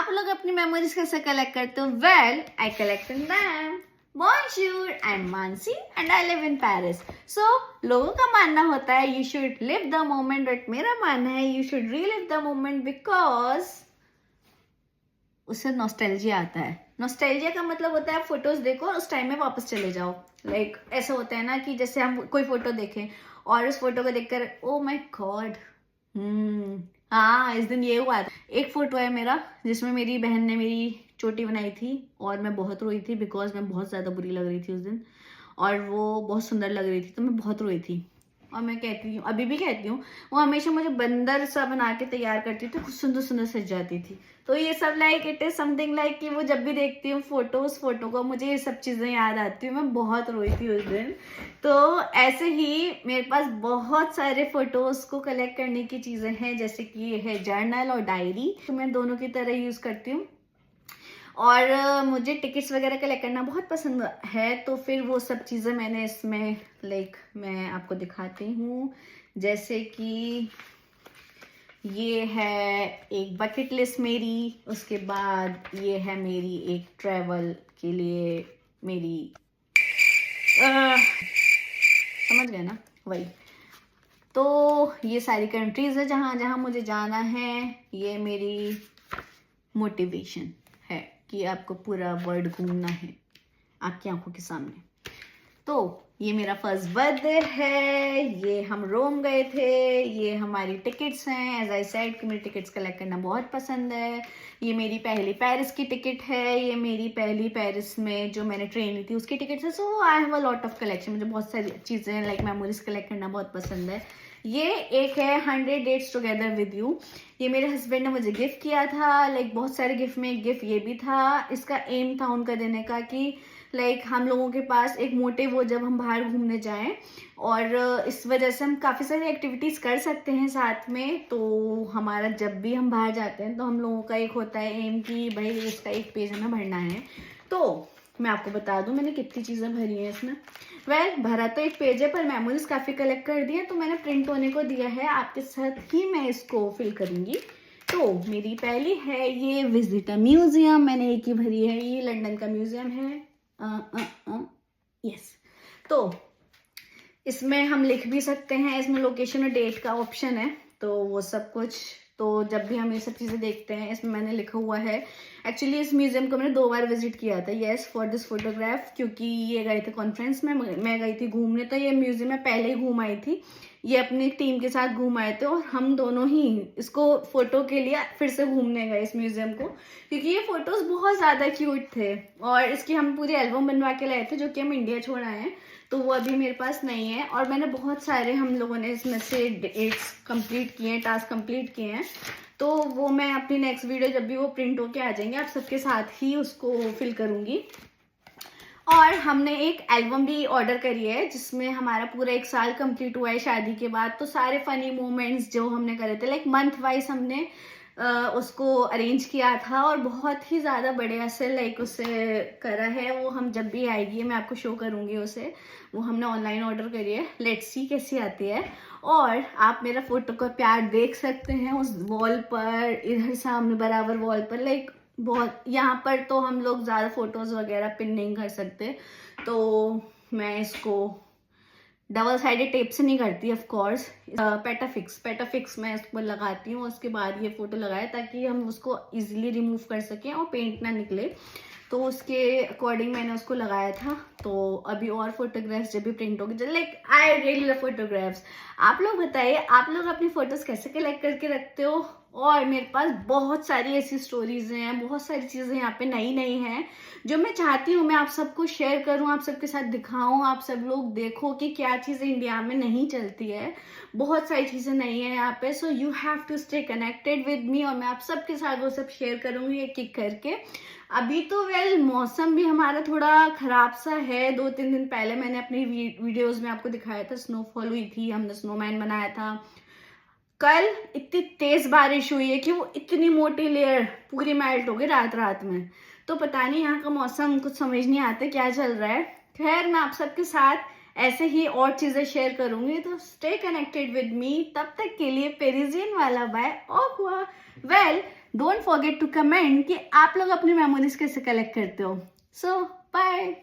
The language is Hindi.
आप लोग अपनी मेमोरीज कैसे कलेक्ट करते हो? Well, I collect in them. Bonjour, I'm Mansi and I live in Paris. So, लोगों का मानना होता है you should live the moment, but मेरा मानना है you should relive the moment because उससे नॉस्टैल्जिया आता है। नॉस्टैल्जिया का मतलब होता है आप फोटोज देखो और उस टाइम में वापस चले जाओ। लाइक ऐसा होता है ना कि जैसे हम कोई फोटो देखें और उस फोटो को देखकर ओ माय गॉड, हाँ इस दिन ये हुआ था। एक फोटो है मेरा जिसमें मेरी बहन ने मेरी चोटी बनाई थी और मैं बहुत रोई थी बिकॉज मैं बहुत ज़्यादा बुरी लग रही थी उस दिन और वो बहुत सुंदर लग रही थी तो मैं बहुत रोई थी। और मैं कहती हूँ, अभी भी कहती हूँ, वो हमेशा मुझे बंदर सा बना के तैयार करती थी, कुछ सुंदर सुंदर सज जाती थी। तो ये सब like it is something like कि वो जब भी देखती हूँ फोटो, उस फोटो को मुझे ये सब चीज़ें याद आती हूँ। मैं बहुत रोई थी उस दिन। तो ऐसे ही मेरे पास बहुत सारे फोटोज को कलेक्ट करने की चीज़ें हैं, जैसे कि ये है जर्नल और डायरी, तो मैं दोनों की तरह यूज़ करती हूँ। और मुझे टिकट्स वगैरह कलेक्ट करना बहुत पसंद है, तो फिर वो सब चीज़ें मैंने इसमें लाइक मैं आपको दिखाती हूँ। जैसे कि ये है एक बकेट लिस्ट मेरी, उसके बाद ये है मेरी एक ट्रैवल के लिए मेरी समझ गए ना, वही। तो ये सारी कंट्रीज है जहाँ जहाँ मुझे जाना है। ये मेरी मोटिवेशन है कि आपको पूरा वर्ल्ड घूमना है आपकी आंखों के सामने। तो ये मेरा फर्स्ट बर्थडे है, ये हम रोम गए थे, ये हमारी टिकट्स हैं। एज आई सेड कि मेरी टिकट्स कलेक्ट करना बहुत पसंद है। ये मेरी पहली पेरिस की टिकट है, ये मेरी पहली पेरिस में जो मैंने ट्रेन ली थी उसकी टिकट है। So I have a lot of collection. मुझे बहुत सारी चीज़ें लाइक मेमोरीज कलेक्ट करना बहुत पसंद है। ये एक है 100 डेट्स टुगेदर विद यू। ये मेरे हस्बैंड ने मुझे गिफ्ट किया था। लाइक बहुत सारे गिफ्ट में एक गिफ्ट ये भी था। इसका एम था उनका देने का कि लाइक हम लोगों के पास एक मोटिव हो जब हम बाहर घूमने जाएं, और इस वजह से हम काफ़ी सारी एक्टिविटीज़ कर सकते हैं साथ में। तो हमारा जब भी हम बाहर जाते हैं तो हम लोगों का एक होता है एम कि भाई इसका एक पेज हमें भरना है। तो मैं आपको बता दूं मैंने कितनी चीज़ें भरी हैं इसमें। वेल, भरा तो एक पेज है पर मेमोरीज काफ़ी कलेक्ट कर दी है, तो मैंने प्रिंट होने को दिया है। आपके साथ ही मैं इसको फिल करूँगी। तो मेरी पहली है ये विजिट अ म्यूजियम, मैंने एक ही भरी है। ये लंदन का म्यूजियम है। यस। तो इसमें हम लिख भी सकते हैं, इसमें लोकेशन और डेट का ऑप्शन है, तो वो सब कुछ। तो जब भी हम ये सब चीज़ें देखते हैं इसमें मैंने लिखा हुआ है। एक्चुअली इस म्यूजियम को मैंने 2 बार विजिट किया था, यस, फॉर दिस फोटोग्राफ, क्योंकि ये गए थे कॉन्फ्रेंस में, मैं गई थी घूमने। तो ये म्यूजियम में पहले ही घूम आई थी, ये अपनी टीम के साथ घूम आए थे और हम दोनों ही इसको फोटो के लिए फिर से घूमने गए इस म्यूजियम को, क्योंकि ये फोटोज बहुत ज़्यादा क्यूट थे। और इसकी हम पूरी एल्बम बनवा के लाए थे जो कि हम इंडिया छोड़ आए हैं, तो वो अभी मेरे पास नहीं है। और मैंने बहुत सारे, हम लोगों ने इसमें से डेट्स कंप्लीट किए हैं, टास्क कंप्लीट किए हैं, तो वो मैं अपनी नेक्स्ट वीडियो जब भी वो प्रिंट होके आ जाएंगे आप सबके साथ ही उसको फिल करूँगी। और हमने एक एल्बम भी ऑर्डर करी है जिसमें हमारा पूरा 1 साल कंप्लीट हुआ है शादी के बाद। तो सारे फनी मोमेंट्स जो हमने करे थे लाइक मंथ वाइज हमने उसको अरेंज किया था और बहुत ही ज़्यादा बढ़िया से लाइक उसे करा है। वो हम जब भी आएगी मैं आपको शो करूँगी उसे। वो हमने ऑनलाइन ऑर्डर करी है, लेट्स सी कैसी आती है। और आप मेरा फोटो का प्यार देख सकते हैं उस वॉल पर, इधर सामने बराबर वॉल पर, लाइक बहुत। यहाँ पर तो हम लोग ज़्यादा फोटोज़ वगैरह पिन नहीं कर सकते, तो मैं इसको डबल साइडेड टेप से नहीं करती ऑफ कोर्स। पेटाफिक्स मैं इसको लगाती हूँ। उसके बाद ये फोटो लगाए ताकि हम उसको इजीली रिमूव कर सकें और पेंट ना निकले, तो उसके अकॉर्डिंग मैंने उसको लगाया था। तो अभी और फोटोग्राफ्स जब भी प्रिंट होगी, like I really love photographs. आप लोग बताइए, आप लोग अपनी फोटोज कैसे कलेक्ट करके रखते हो? और मेरे पास बहुत सारी ऐसी स्टोरीज हैं, बहुत सारी चीज़ें यहाँ पे नई नई हैं जो मैं चाहती हूँ मैं आप सबको शेयर करूँ, आप सबके साथ दिखाऊँ, आप सब लोग देखो कि क्या चीज़ें इंडिया में नहीं चलती है। बहुत सारी चीज़ें नई हैं यहाँ पे, so you have to stay connected with me. और मैं आप सबके साथ वो सब शेयर करूँगी एक एक करके। अभी तो वेल मौसम भी हमारा थोड़ा खराब सा है। 2-3 दिन पहले मैंने अपनी वीडियोस में आपको दिखाया था, स्नोफॉल हुई थी, हमने स्नोमैन बनाया था। कल इतनी तेज बारिश हुई है कि वो इतनी मोटी लेयर पूरी मेल्ट हो गई रात रात में। तो पता नहीं यहाँ का मौसम कुछ समझ नहीं आता क्या चल रहा है। खैर, मैं आप सबके साथ ऐसे ही और चीजें शेयर करूंगी, तो स्टे कनेक्टेड विद मी। तब तक के लिए पेरिजियन वाला बाय। और हुआ well, don't forget to comment कि आप लोग अपनी मेमोरीज कैसे कलेक्ट करते हो. So bye.